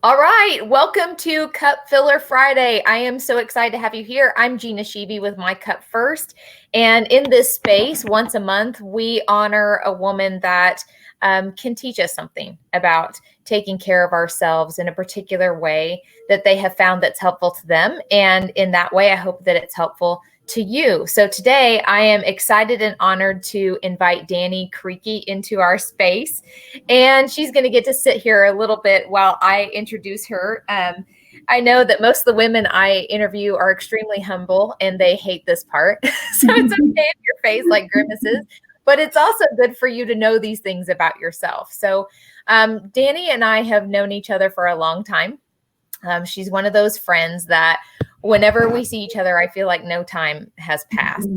All right, welcome to Cup Filler Friday. I am so excited to have you here. I'm Gina Sheeby with My Cup First. And in this space, once a month, we honor a woman that can teach us something about taking care of ourselves in a particular way that they have found that's helpful to them. And in that way, I hope that it's helpful to you. So today I am excited and honored to invite Dani Criqui into our space. And she's going to get to sit here a little bit while I introduce her. I know that most of the women I interview are extremely humble and they hate this part. So it's okay if your face like grimaces, but it's also good for you to know these things about yourself. So Dani and I have known each other for a long time. She's one of those friends that whenever we see each other, I feel like no time has passed.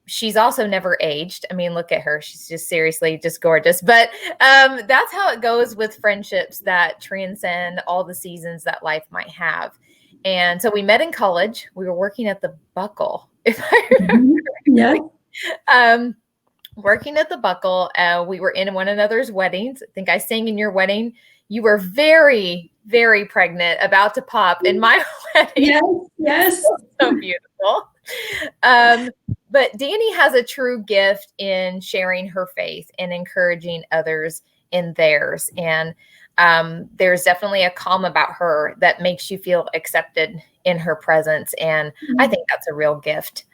She's also never aged. I mean, look at her. She's just seriously just gorgeous. But that's how it goes with friendships that transcend all the seasons that life might have. And so we met in college. We were working at the Buckle, if I remember. Yeah. Working at the Buckle. We were in one another's weddings. I think I sang in your wedding. You were very, very pregnant, about to pop in my wedding. Yes. So beautiful. But Dani has a true gift in sharing her faith and encouraging others in theirs. And there's definitely a calm about her that makes you feel accepted in her presence. And I think that's a real gift.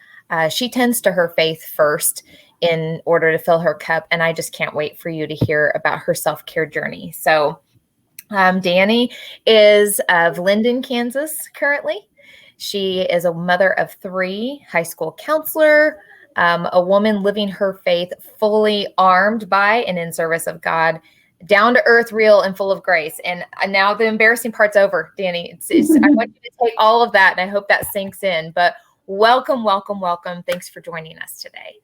She tends to her faith first in order to fill her cup. And I just can't wait for you to hear about her self-care journey. So Dani is of Linden, Kansas currently. She is a mother of 3, high school counselor, a woman living her faith fully armed by and in service of God, down to earth, real, and full of grace. And now the embarrassing part's over, Dani. I want you to take all of that, and I hope that sinks in. But welcome, welcome, welcome. Thanks for joining us today.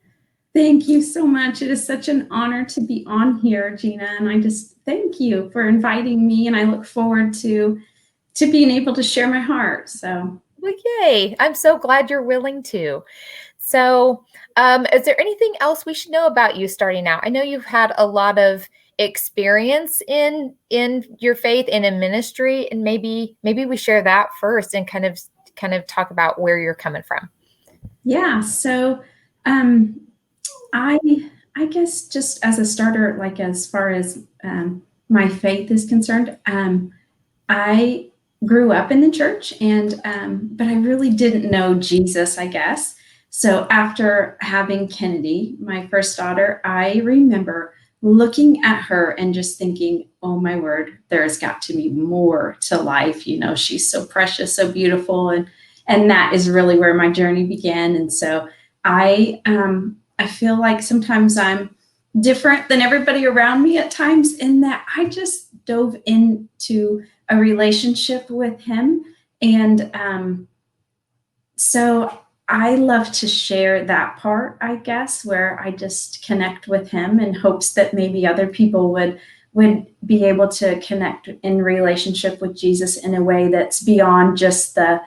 Thank you so much. It is such an honor to be on here, Gina. And I just thank you for inviting me. And I look forward to being able to share my heart. So, well, yay. I'm so glad you're willing to. So is there anything else we should know about you starting out? I know you've had a lot of experience in your faith and in ministry, and maybe we share that first and kind of talk about where you're coming from. Yeah. So I guess just as a starter, like as far as my faith is concerned, I grew up in the church, and but I really didn't know Jesus, I guess. So after having Kennedy, my first daughter, I remember looking at her and just thinking, oh my word, there's got to be more to life. You know, she's so precious, so beautiful. And that is really where my journey began. And so I feel like sometimes I'm different than everybody around me at times, in that I just dove into a relationship with him. And so I love to share that part, I guess, where I just connect with him in hopes that maybe other people would be able to connect in relationship with Jesus in a way that's beyond just the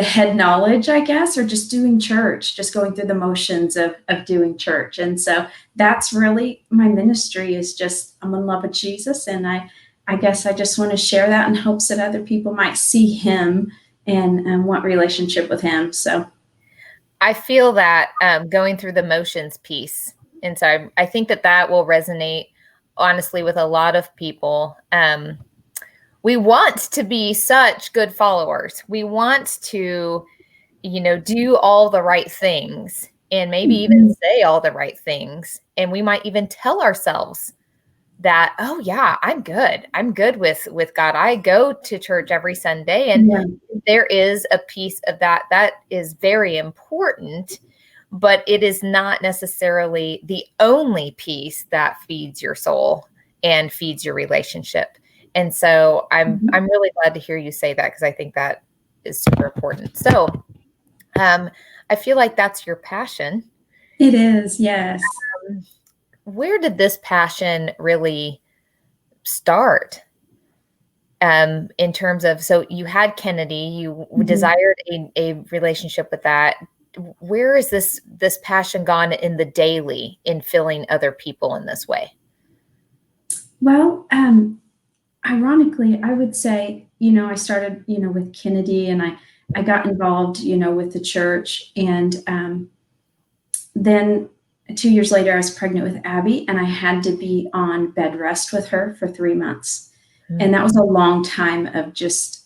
head knowledge, I guess, or just doing church, just going through the motions of doing church. And so that's really my ministry, is just I'm in love with Jesus. And I guess I just want to share that in hopes that other people might see him and want relationship with him. So I feel that going through the motions piece. And so I think that will resonate, honestly, with a lot of people. We want to be such good followers. We want to, do all the right things and maybe even say all the right things. And we might even tell ourselves that, oh yeah, I'm good with God. I go to church every Sunday. And there is a piece of that is very important, but it is not necessarily the only piece that feeds your soul and feeds your relationship. And so I'm really glad to hear you say that, because I think that is super important. So I feel like that's your passion. It is, yes. Where did this passion really start? In terms of, so you had Kennedy, you desired a relationship with that. Where is this passion gone in the daily, in filling other people in this way? Well, ironically, ironically, I would say, I started, with Kennedy, and I got involved, with the church. And then 2 years later, I was pregnant with Abby, and I had to be on bed rest with her for 3 months. And that was a long time of just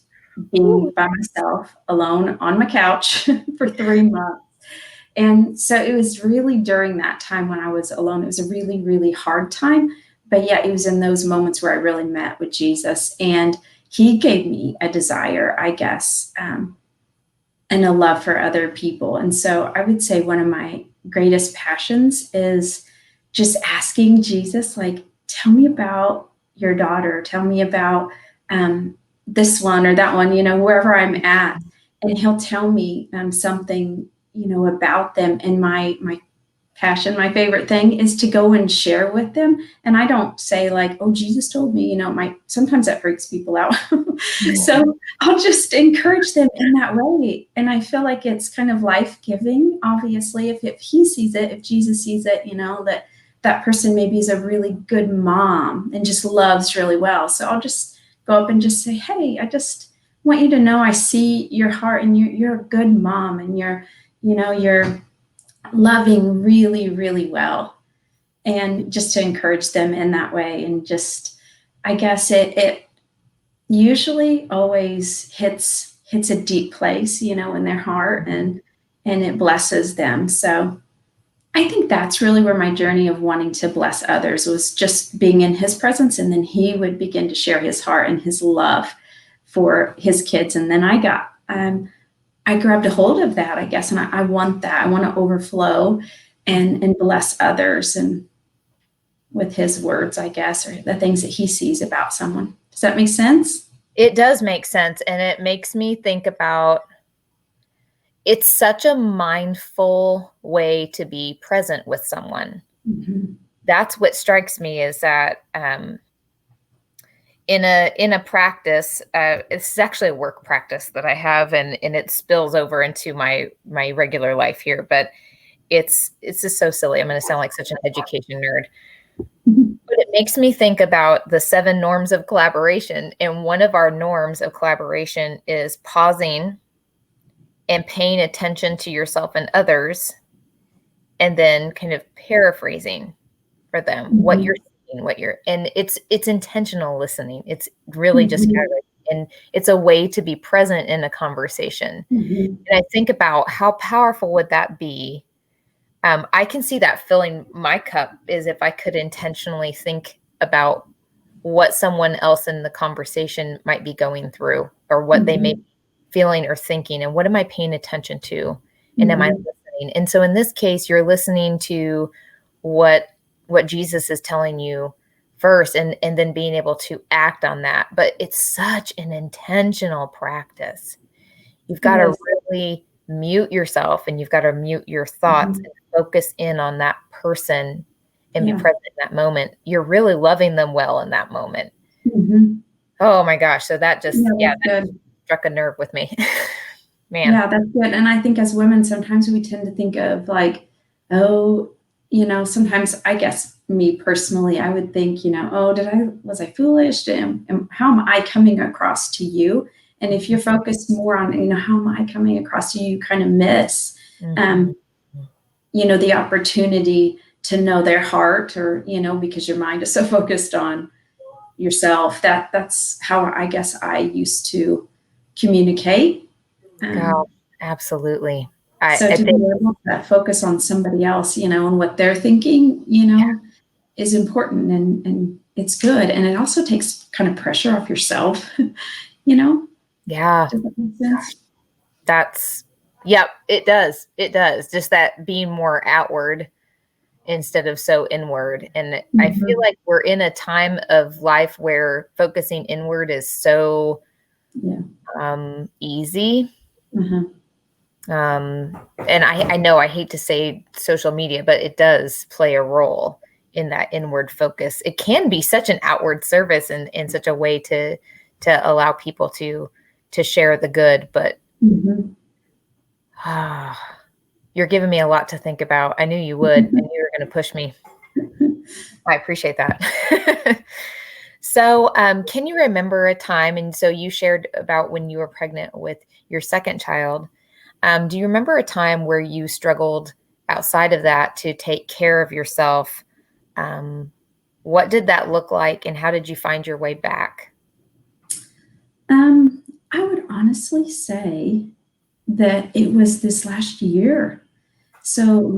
being by myself alone on my couch for 3 months. And so it was really during that time when I was alone. It was a really, really hard time. But yeah, it was in those moments where I really met with Jesus. And he gave me a desire, I guess, and a love for other people. And so I would say one of my greatest passions is just asking Jesus, like, tell me about your daughter. Tell me about this one or that one, wherever I'm at. And he'll tell me something, about them. And my passion, my favorite thing is to go and share with them. And I don't say like, oh, Jesus told me, sometimes that freaks people out. So I'll just encourage them in that way. And I feel like it's kind of life-giving, obviously, if he sees it, if Jesus sees it, that person maybe is a really good mom and just loves really well. So I'll just go up and just say, hey, I just want you to know I see your heart, and you're a good mom, and you're loving really, really well. And just to encourage them in that way. And just, I guess it usually always hits a deep place, in their heart, and it blesses them. So I think that's really where my journey of wanting to bless others was, just being in his presence. And then he would begin to share his heart and his love for his kids. And then I grabbed a hold of that, I guess. And I want that. I want to overflow and bless others, and with his words, I guess, or the things that he sees about someone. Does that make sense? It does make sense. And it makes me think about, it's such a mindful way to be present with someone. Mm-hmm. That's what strikes me, is that in a practice, it's actually a work practice that I have, and it spills over into my regular life here, but it's just so silly. I'm going to sound like such an education nerd. But it makes me think about the 7 norms of collaboration. And one of our norms of collaboration is pausing and paying attention to yourself and others, and then kind of paraphrasing for them, mm-hmm. what you're saying, and it's intentional listening. It's really just and it's a way to be present in a conversation. Mm-hmm. And I think about how powerful would that be. I can see that filling my cup, is if I could intentionally think about what someone else in the conversation might be going through, or what mm-hmm. they may be feeling or thinking, and what am I paying attention to, and mm-hmm. am I listening? And so in this case, you're listening to what Jesus is telling you first, and then being able to act on that. But it's such an intentional practice. You've got to really mute yourself, and you've got to mute your thoughts, mm-hmm. and focus in on that person and be present in that moment. You're really loving them well in that moment. Mm-hmm. Oh my gosh. So that just, that struck a nerve with me. Man. Yeah, that's good. And I think as women, sometimes we tend to think of like, oh, sometimes, I guess me personally, I would think, oh, was I foolish? And how am I coming across to you? And if you're focused more on, how am I coming across to you, you kind of miss, mm-hmm. The opportunity to know their heart, or, because your mind is so focused on yourself. That's how I guess I used to communicate. Absolutely. So to be able to focus on somebody else, and what they're thinking, is important, and it's good. And it also takes kind of pressure off yourself, Yeah. Does that make sense? It does. It does. Just that being more outward instead of so inward. And mm-hmm. I feel like we're in a time of life where focusing inward is so easy. Mm-hmm. And I know I hate to say social media, but it does play a role in that inward focus. It can be such an outward service, and such a way to allow people to share the good, but mm-hmm. You're giving me a lot to think about. I knew you would. I knew you were going to push me. I appreciate that. So, can you remember a time? And so you shared about when you were pregnant with your second child. Do you remember a time where you struggled outside of that to take care of yourself? Um, what did that look like, and how did you find your way back? I would honestly say that it was this last year. So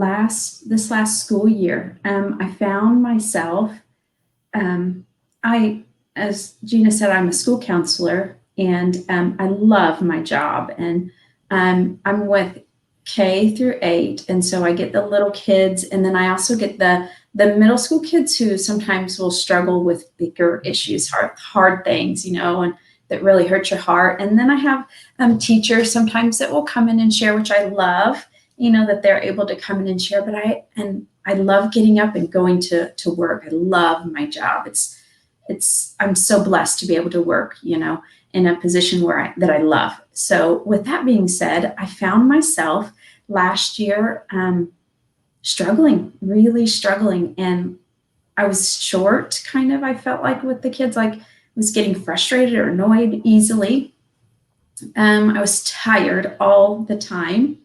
this last school year, I found myself. Um, I, as Gina said, I'm a school counselor, and I love my job. And I'm with K through 8, and so I get the little kids, and then I also get the middle school kids who sometimes will struggle with bigger issues, hard things, and that really hurt your heart. And then I have teachers sometimes that will come in and share, which I love, that they're able to come in and share. But I love getting up and going to work. I love my job. I'm so blessed to be able to work, in a position that I love. So with that being said, I found myself last year struggling, really struggling. And I was short, kind of, I felt like, with the kids, like I was getting frustrated or annoyed easily. I was tired all the time.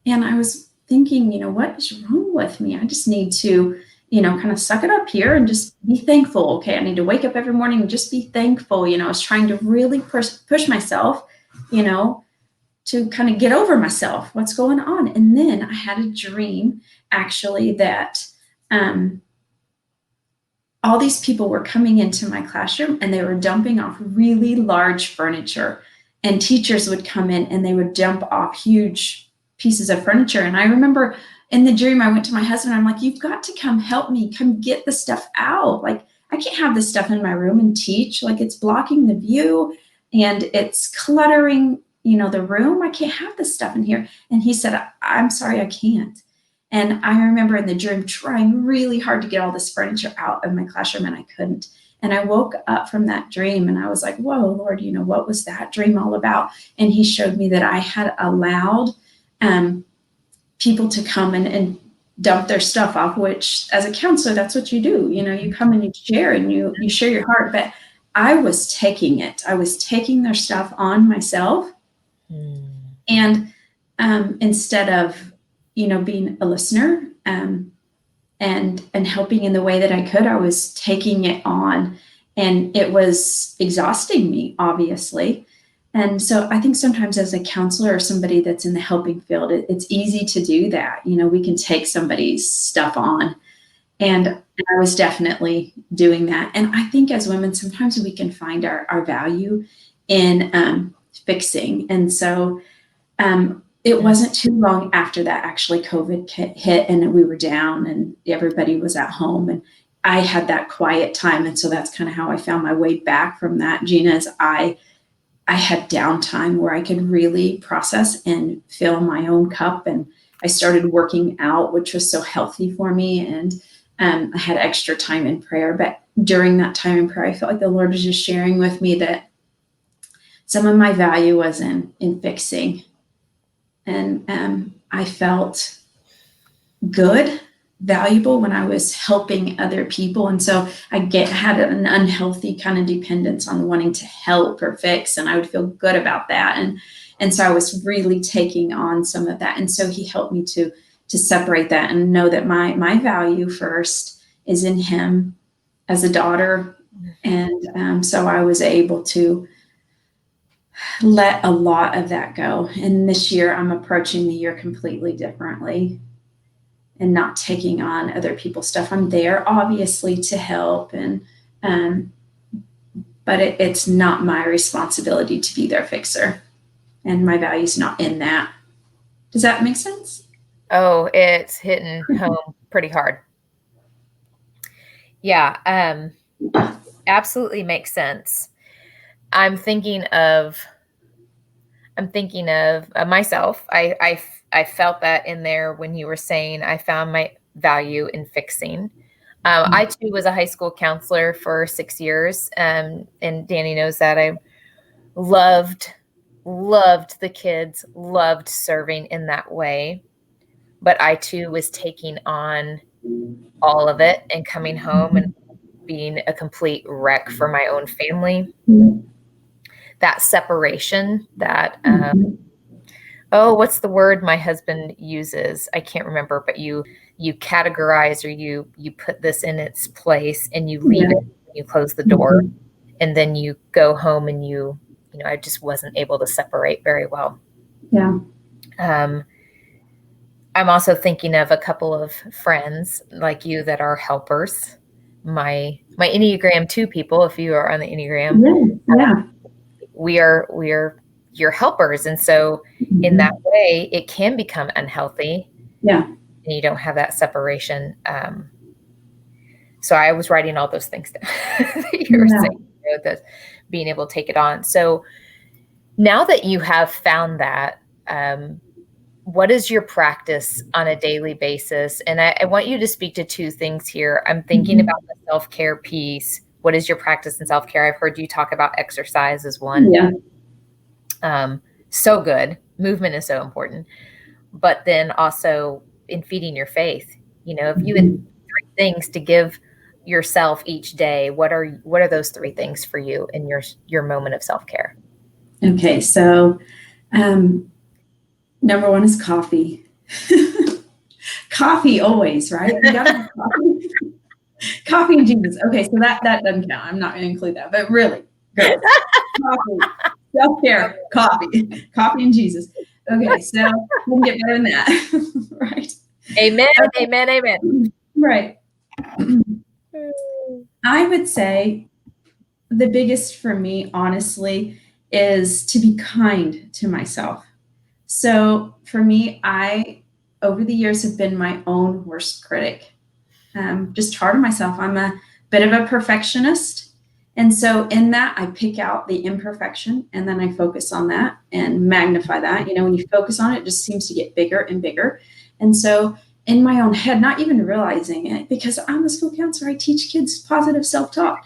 And I was thinking, what is wrong with me? I just need to, kind of suck it up here and just be thankful. Okay, I need to wake up every morning and just be thankful. I was trying to really push myself, to kind of get over myself, what's going on. And then I had a dream, actually, that all these people were coming into my classroom and they were dumping off really large furniture. And teachers would come in and they would dump off huge pieces of furniture. And I remember in the dream, I went to my husband, I'm like, you've got to come help me, come get the stuff out. Like, I can't have this stuff in my room and teach. Like, it's blocking the view and it's cluttering, the room. I can't have this stuff in here. And he said, I'm sorry, I can't. And I remember in the dream trying really hard to get all this furniture out of my classroom, and I couldn't. And I woke up from that dream and I was like, whoa, Lord, what was that dream all about? And he showed me that I had allowed people to come and dump their stuff off, which as a counselor, that's what you do. You come and you share and you share your heart. But I was taking it. I was taking their stuff on myself. And instead of, being a listener and helping in the way that I could, I was taking it on, and it was exhausting me, obviously. And so I think sometimes as a counselor or somebody that's in the helping field, it's easy to do that. We can take somebody's stuff on. And I was definitely doing that. And I think as women, sometimes we can find our value in fixing. And so it wasn't too long after that, actually, COVID hit and we were down and everybody was at home, and I had that quiet time. And so that's kind of how I found my way back from that, Gina, is I had downtime where I could really process and fill my own cup. And I started working out, which was so healthy for me. And I had extra time in prayer. But during that time in prayer, I felt like the Lord was just sharing with me that some of my value was in fixing. And I felt good, valuable when I was helping other people. And so I had an unhealthy kind of dependence on wanting to help or fix, and I would feel good about that. And so I was really taking on some of that. And so he helped me to separate that and know that my value first is in him as a daughter. And so I was able to let a lot of that go. And this year I'm approaching the year completely differently and not taking on other people's stuff. I'm there obviously to help, but it's not my responsibility to be their fixer, and my value's not in that. Does that make sense? Oh, it's hitting home pretty hard. Yeah, absolutely makes sense. I'm thinking of myself. I felt that in there when you were saying I found my value in fixing. I too was a high school counselor for 6 years, and Dani knows that. I loved the kids, loved serving in that way, but I too was taking on all of it and coming home and being a complete wreck for my own family. Mhm. That separation, that Mhm. what's the word my husband uses? I can't remember, but you categorize, or you put this in its place and you leave Yeah. it, you close the door, Mhm. and then you go home and I just wasn't able to separate very well. Yeah. Um, I'm also thinking of a couple of friends like you that are helpers. My Enneagram 2 people, if you are on the Enneagram, Yeah. Yeah. we are your helpers. And so in that Mhm. way, it can become unhealthy Yeah. and you don't have that separation. So I was writing all those things down that you were Yeah. saying, that being able to take it on. So now that you have found that, what is your practice on a daily basis? And I want you to speak to two things here. I'm thinking Mhm. about the self-care piece. What is your practice in self-care? I've heard you talk about exercise as one. Yeah. So good. Movement is so important. But then also in feeding your faith, if you had Mhm. 3 things to give yourself each day, what are those 3 things for you in your moment of self-care? Okay. So, number one is coffee. Coffee always, right? You gotta have coffee. Coffee and Jesus. Okay, so that doesn't count. I'm not going to include that. But really, girls, coffee, self-care, coffee, coffee and Jesus. Okay, so we can get better than that, right? Amen, Okay, amen, amen. right. I would say the biggest for me, honestly, is to be kind to myself. So for me, I over the years have been my own worst critic. Just hard on myself. I'm a bit of a perfectionist. And so in that, I pick out the imperfection and then I focus on that and magnify that. When you focus on it, it just seems to get bigger and bigger. And so in my own head, not even realizing it, because I'm a school counselor, I teach kids positive self-talk.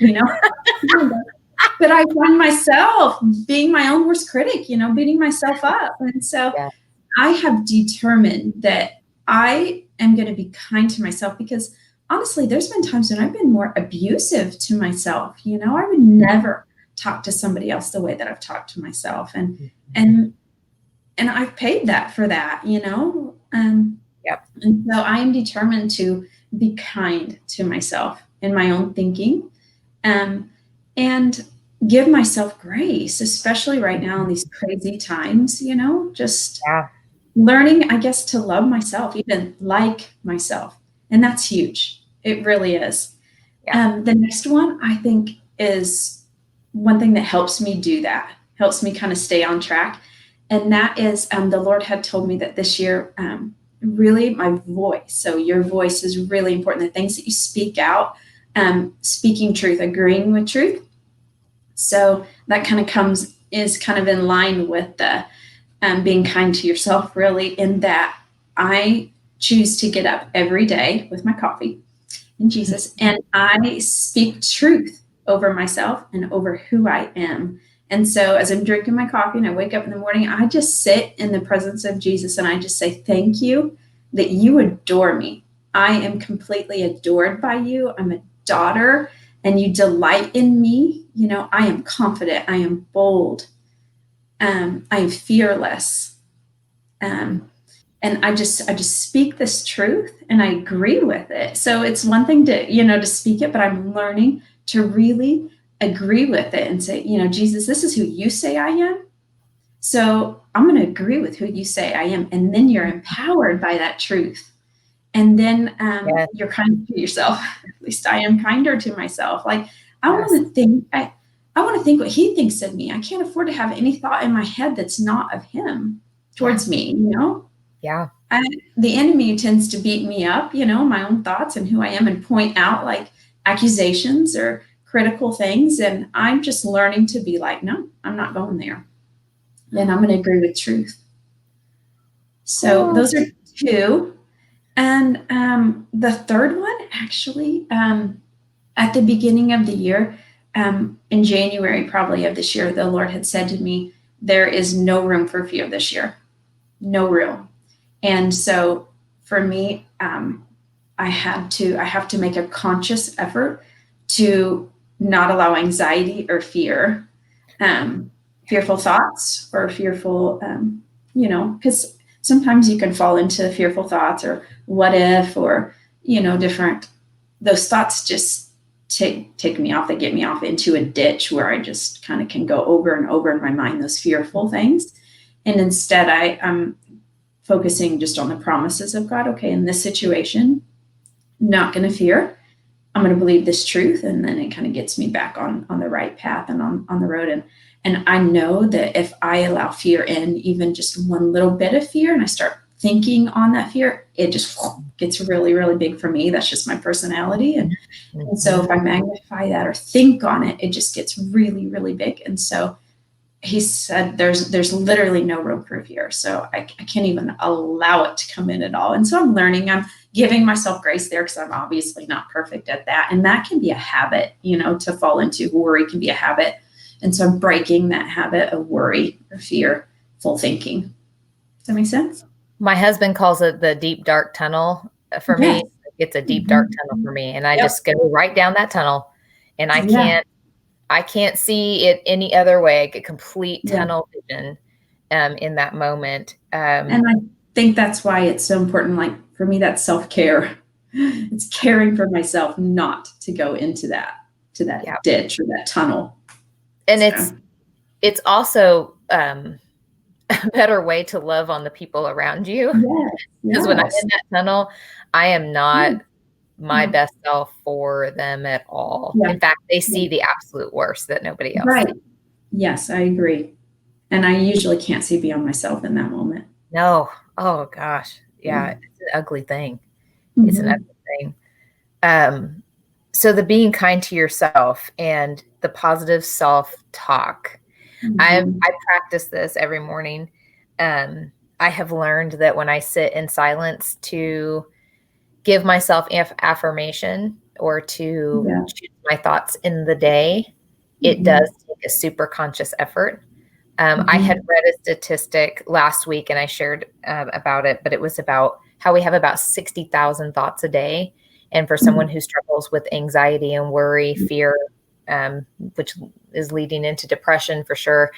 But I find myself being my own worst critic, beating myself up. And so Yeah. I have determined that I am going to be kind to myself because honestly, there's been times when I've been more abusive to myself. I would never talk to somebody else the way that I've talked to myself, and I've paid that for that. Yep. And so I am determined to be kind to myself in my own thinking, and give myself grace, especially right now in these crazy times. Just Yeah. learning, I guess, to love myself, even like myself. And that's huge. It really is. Yeah. The next one, I think, is one thing that helps me do that, helps me kind of stay on track. And that is the Lord had told me that this year, really my voice. So your voice is really important. The things that you speak out, speaking truth, agreeing with truth. So that is kind of in line with the being kind to yourself, really, in that I choose to get up every day with my coffee in Jesus, and I speak truth over myself and over who I am. And so as I'm drinking my coffee and I wake up in the morning, I just sit in the presence of Jesus and I just say, thank you that you adore me. I am completely adored by you. I'm a daughter and you delight in me. I am confident. I am bold. I am fearless. And I just speak this truth and I agree with it. So it's one thing to speak it, but I'm learning to really agree with it and say, Jesus, this is who you say I am. So I'm going to agree with who you say I am. And then you're empowered by that truth. And then Yes. you're kind to yourself. At least I am kinder to myself. Like I Yes. want to think, I want to think what he thinks of me. I can't afford to have any thought in my head that's not of him towards me. Yeah. The enemy tends to beat me up, my own thoughts and who I am, and point out like accusations or critical things. And I'm just learning to be like, no, I'm not going there. And I'm going to agree with truth. So those are 2. And the third one, actually, at the beginning of the year, in January probably of this year, the Lord had said to me, there is no room for fear this year. No room. And so for me, I have to make a conscious effort to not allow anxiety or fear, fearful thoughts or fearful, because sometimes you can fall into fearful thoughts or what if, or, different, those thoughts just take me off. They get me off into a ditch where I just kind of can go over and over in my mind, those fearful things. And instead I'm focusing just on the promises of God. Okay, in this situation, not going to fear. I'm going to believe this truth. And then it kind of gets me back on the right path and on the road. And I know that if I allow fear in, even just one little bit of fear, and I start thinking on that fear, it just gets really, really big for me. That's just my personality. And so if I magnify that or think on it, it just gets really, really big. And so he said, there's literally no room for fear. So I can't even allow it to come in at all. And so I'm giving myself grace there, because I'm obviously not perfect at that. And that can be a habit, to fall into. Worry can be a habit. And so I'm breaking that habit of worry or fearful thinking. Does that make sense? My husband calls it the deep, dark tunnel for me. It's a deep, dark tunnel for me. And I just go right down that tunnel, and I can't see it any other way. I get complete tunnel vision in that moment. And I think that's why it's so important. Like for me, that's self-care. It's caring for myself, not to go into that ditch or that tunnel. And it's also a better way to love on the people around you. Because when I'm in that tunnel, I am not my best self for them at all. In fact, they see the absolute worst that nobody else sees. Yes, I agree. And I usually can't see beyond myself in that moment. No. Oh gosh. Yeah. It's an ugly thing. It's an ugly thing. So the being kind to yourself and the positive self-talk. I practice this every morning. I have learned that when I sit in silence to give myself affirmation or to choose my thoughts in the day, it does take a super conscious effort. I had read a statistic last week, and I shared about it, but it was about how we have about 60,000 thoughts a day. And for someone who struggles with anxiety and worry, fear, which is leading into depression for sure,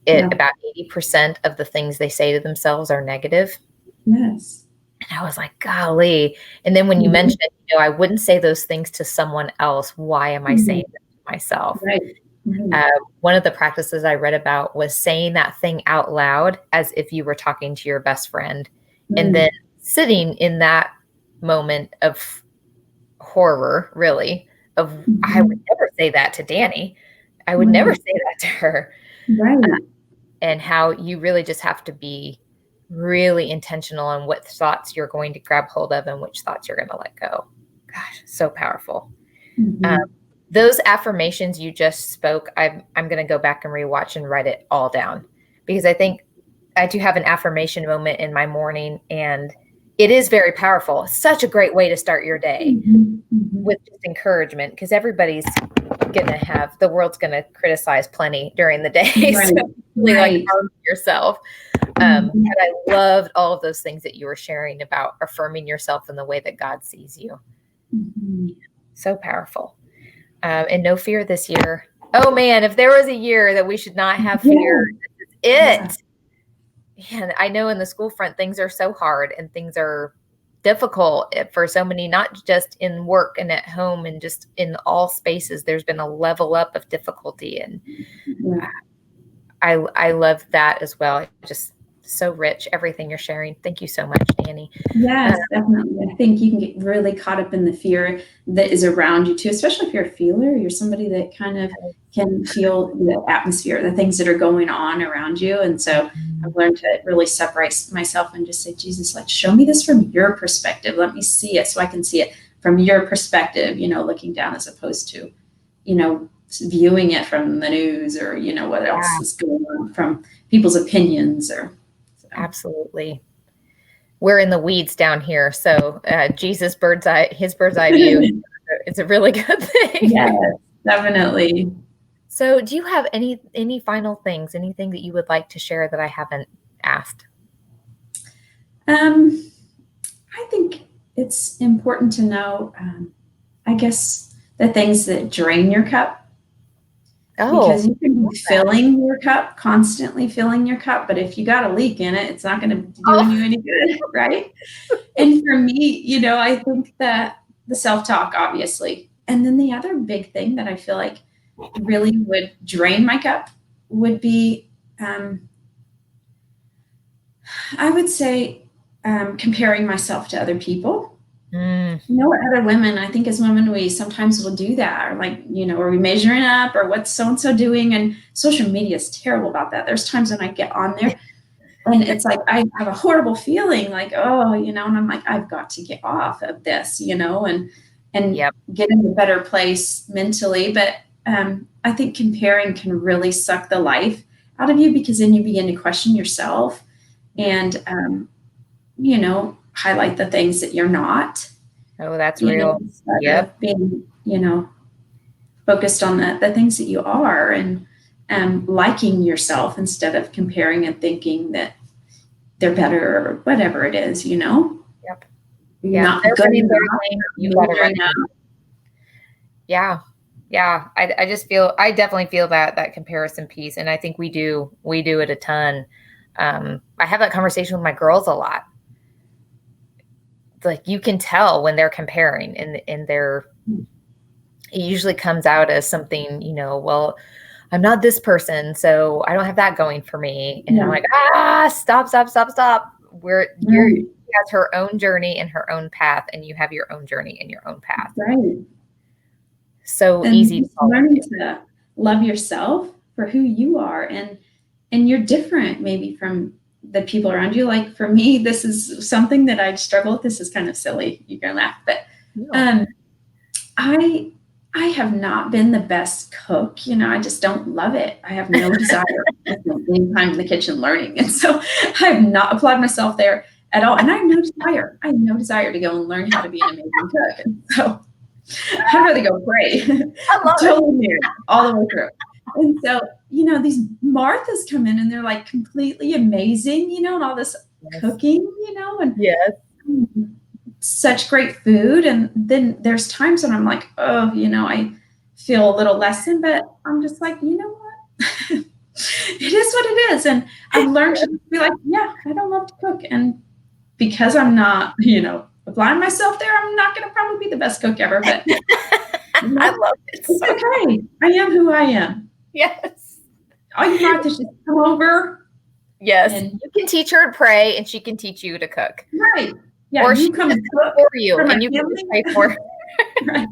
about 80% of the things they say to themselves are negative. Yes. And I was like, golly. And then when you mentioned, I wouldn't say those things to someone else. Why am I saying them to myself? One of the practices I read about was saying that thing out loud as if you were talking to your best friend, and then sitting in that moment of horror, really, of I would never say that to Dani. I would never say that to her. And how you really just have to be really intentional on what thoughts you're going to grab hold of and which thoughts you're going to let go. Gosh, so powerful. Those affirmations you just spoke, I'm going to go back and rewatch and write it all down, because I think I do have an affirmation moment in my morning, and it is very powerful. Such a great way to start your day with just encouragement, because everybody's going to have, the world's going to criticize plenty during the day. So like harm yourself. And I loved all of those things that you were sharing about affirming yourself in the way that God sees you. So powerful. And no fear this year. Oh man, if there was a year that we should not have fear, this is it. And I know in the school front, things are so hard and things are difficult for so many, not just in work and at home and just in all spaces. There's been a level up of difficulty, and I love that as well. Just so rich, everything you're sharing. Thank you so much, Dani. Yes, definitely. I think you can get really caught up in the fear that is around you too, especially if you're a feeler. You're somebody that kind of can feel the atmosphere, the things that are going on around you. And so I've learned to really separate myself and just say, Jesus, like, show me this from your perspective. Let me see it so I can see it from your perspective, looking down, as opposed to, viewing it from the news or, what else is going on from people's opinions or. Absolutely. We're in the weeds down here. So Jesus' his bird's eye view is a really good thing. Yes, definitely. So do you have any final things, anything that you would like to share that I haven't asked? I think it's important to know, I guess, the things that drain your cup. Oh, Because you can be filling your cup, constantly filling your cup, but if you got a leak in it, it's not going to be doing you any good, right? And for me, you know, I think that the self-talk, obviously. And then the other big thing that I feel like really would drain my cup would be, I would say, comparing myself to other people. You know, other women, I think as women, we sometimes will do that, or like, you know, are we measuring up, or what's so-and-so doing? And social media is terrible about that. There's times when I get on there and it's like, I have a horrible feeling like, oh, you know, and I'm like, I've got to get off of this, you know, and get in a better place mentally. But I think comparing can really suck the life out of you, because then you begin to question yourself and, you know, highlight the things that you're not. Oh, that's real. Yep. Being, you know, focused on the things that you are, and liking yourself instead of comparing and thinking that they're better or whatever it is, you know? Yep. You're not good enough. You gotta yeah. Yeah. I just feel, I definitely feel that comparison piece. And I think we do it a ton. I have that conversation with my girls a lot. Like, you can tell when they're comparing, and they're, it usually comes out as something, you know, well, I'm not this person, so I don't have that going for me. And I'm like, stop. She has her own journey and her own path, and you have your own journey and your own path. Right. So and easy to learn to love yourself for who you are, and you're different maybe from the people around you. Like for me, this is something that I struggle with. This is kind of silly. You're gonna laugh, but I have not been the best cook. You know, I just don't love it. I have no desire to spend time in the kitchen learning. And so I have not applied myself there at all. And I have no desire. I have no desire to go and learn how to be an amazing cook. And so I'd rather go pray. I'm totally married all the way through. And so, you know, these Marthas come in and they're like completely amazing, you know, and all this cooking, you know, and such great food. And then there's times when I'm like, oh, you know, I feel a little less than, but I'm just like, you know what? It is what it is. And I've learned to be like, yeah, I don't love to cook. And because I'm not, you know, applying myself there, I'm not going to probably be the best cook ever, but I love it. It's okay. I am who I am. Yes. All you have to just come over. Yes. And you can teach her to pray, and she can teach you to cook. Right. Yeah. Or you come cook for you, and you can just pray for her. Right.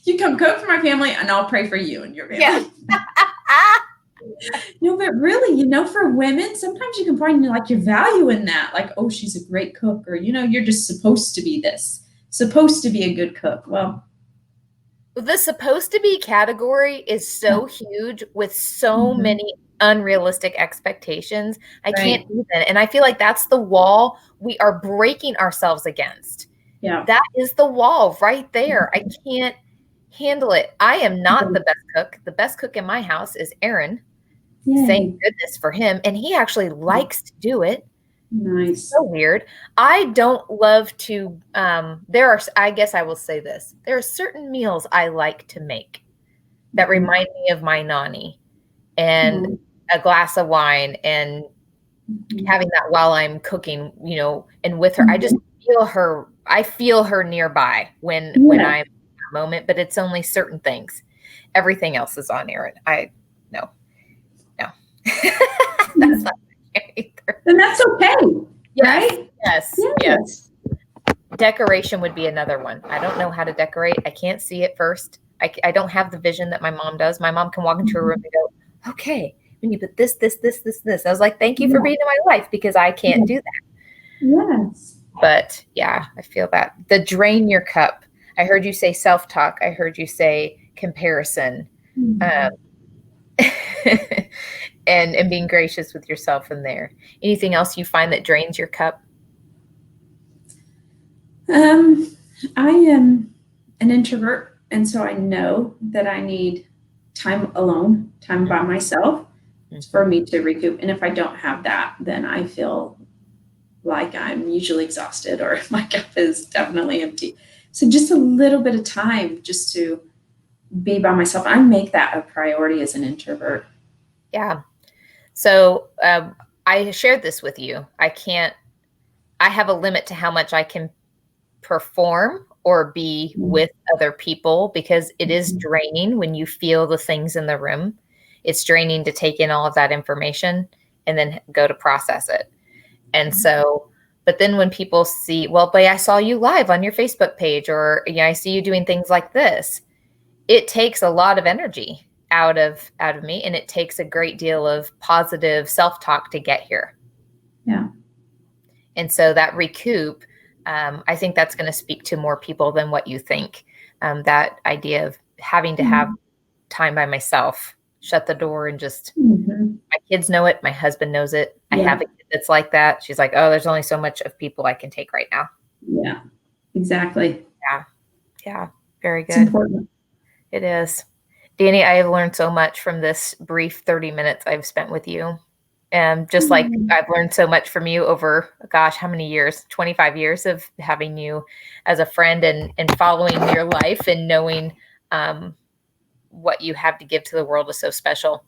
You come cook for my family, and I'll pray for you and your family. Yeah. No, but really, you know, for women, sometimes you can find like your value in that. Like, oh, she's a great cook, or, you know, you're just supposed to be this, supposed to be a good cook. Well, the supposed to be category is so huge with so many unrealistic expectations. I can't even. And I feel like that's the wall we are breaking ourselves against. Yeah. That is the wall right there. I can't handle it. I am not the best cook. The best cook in my house is Aaron. Yay. Thank goodness for him. And he actually likes to do it. Nice. So weird. I don't love to, I guess I will say this. There are certain meals I like to make that remind me of my Nani, and a glass of wine, and having that while I'm cooking, you know, and with her. I just feel her. I feel her nearby when I'm in that moment, but it's only certain things. Everything else is on Aaron. No. That's not either. And that's okay. Yes. Right? Yes. Decoration would be another one. I don't know how to decorate. I can't see it first. I don't have the vision that my mom does. My mom can walk into a room and go, okay, when you put this. I was like, thank you for being in my life, because I can't do that. Yes. But yeah, I feel that. The drain your cup. I heard you say self-talk. I heard you say comparison. And being gracious with yourself from there. Anything else you find that drains your cup? I am an introvert, and so I know that I need time alone, time by myself, for me to recoup. And if I don't have that, then I feel like I'm usually exhausted, or my cup is definitely empty. So just a little bit of time just to be by myself. I make that a priority as an introvert. Yeah. So I shared this with you. I have a limit to how much I can perform or be with other people, because it is draining when you feel the things in the room. It's draining to take in all of that information and then go to process it. And so, but then when people see, well, but I saw you live on your Facebook page, or I see you doing things like this, it takes a lot of energy out of me, and it takes a great deal of positive self-talk to get here. Yeah. And so that recoup, I think that's going to speak to more people than what you think. That idea of having to have time by myself, shut the door, and just, my kids know it. My husband knows it. I have a kid that's like that. She's like, oh, there's only so much of people I can take right now. Yeah, exactly. Yeah. Very good. It's important. It is. Dani, I have learned so much from this brief 30 minutes I've spent with you. And just like I've learned so much from you over, gosh, how many years? 25 years of having you as a friend and following your life and knowing what you have to give to the world is so special.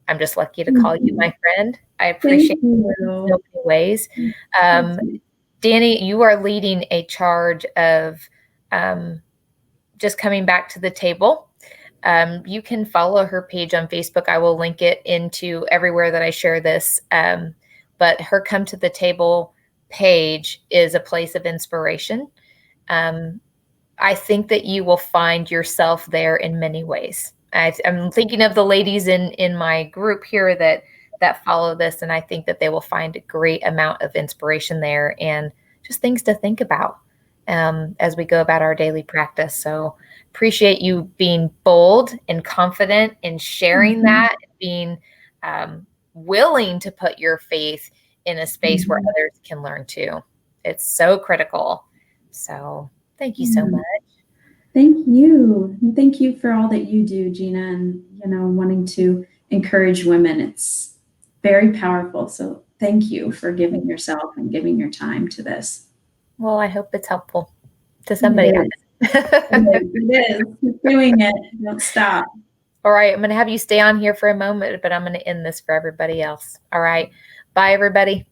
I'm just lucky to call you my friend. I appreciate you in so many ways. Dani, you are leading a charge of just coming back to the table. You can follow her page on Facebook. I will link it into everywhere that I share this. But her Come to the Table page is a place of inspiration. I think that you will find yourself there in many ways. I'm thinking of the ladies in my group here that follow this, and I think that they will find a great amount of inspiration there and just things to think about as we go about our daily practice. So appreciate you being bold and confident in sharing that, being willing to put your faith in a space where others can learn too. It's so critical. So thank you so much. Thank you. And thank you for all that you do, Gina, and, wanting to encourage women. It's very powerful. So thank you for giving yourself and giving your time to this. Well, I hope it's helpful to somebody else. It is. Keep doing it. Don't stop. All right. I'm going to have you stay on here for a moment, but I'm going to end this for everybody else. All right. Bye, everybody.